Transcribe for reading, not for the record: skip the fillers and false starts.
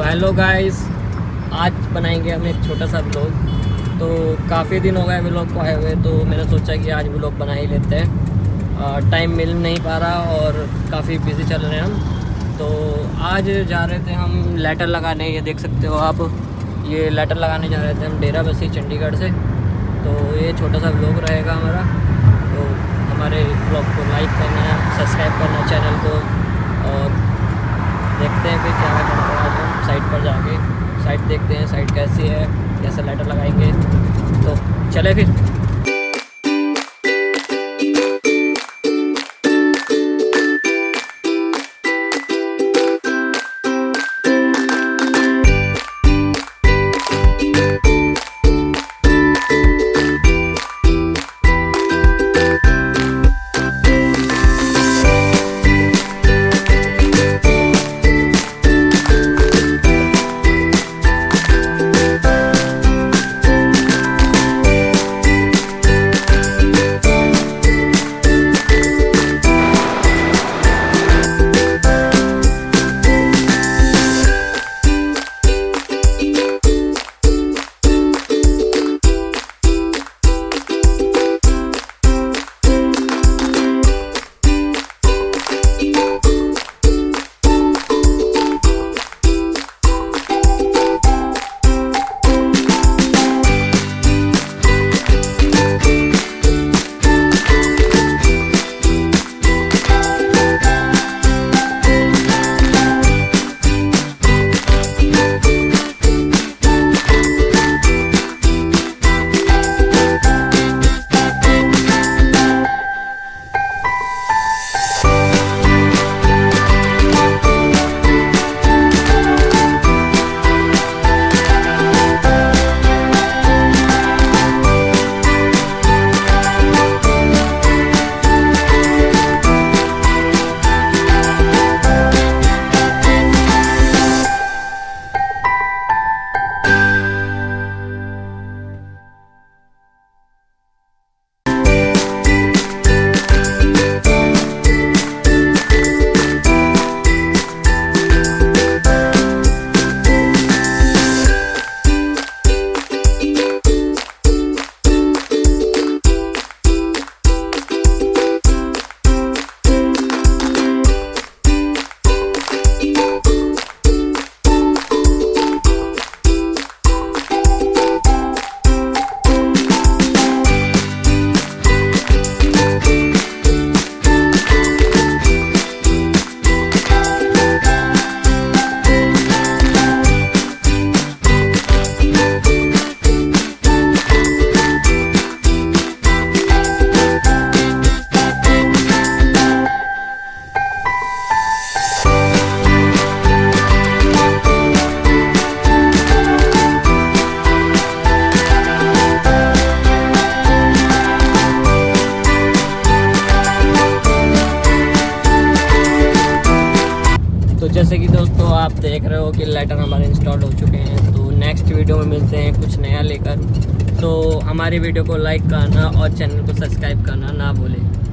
Hello guys, आज बनाएंगे हम एक छोटा सा व्लॉग। तो काफ़ी दिन हो गए व्लॉग को आए हुए, तो मैंने सोचा कि आज व्लॉग बना ही लेते हैं। टाइम मिल नहीं पा रहा और काफ़ी बिज़ी चल रहे हैं हम। तो आज जा रहे थे हम लेटर लगाने, ये देख सकते हो आप, ये लेटर लगाने जा रहे थे हम डेरा बसी चंडीगढ़ से। तो ये छोटा सा व्लॉग रहेगा हमारा। तो हमारे व्लॉग को लाइक करना, सब्सक्राइब करना चैनल को, और देखते हैं फिर क्या करते हैं। आज हम साइट पर जाके साइट देखते हैं, साइट कैसी है, कैसे लेटर लगाएंगे। तो चले फिर। तो जैसे कि दोस्तों आप देख रहे हो कि लेटर हमारे इंस्टॉल हो चुके हैं। तो नेक्स्ट वीडियो में मिलते हैं कुछ नया लेकर। तो हमारी वीडियो को लाइक करना और चैनल को सब्सक्राइब करना ना भूलें।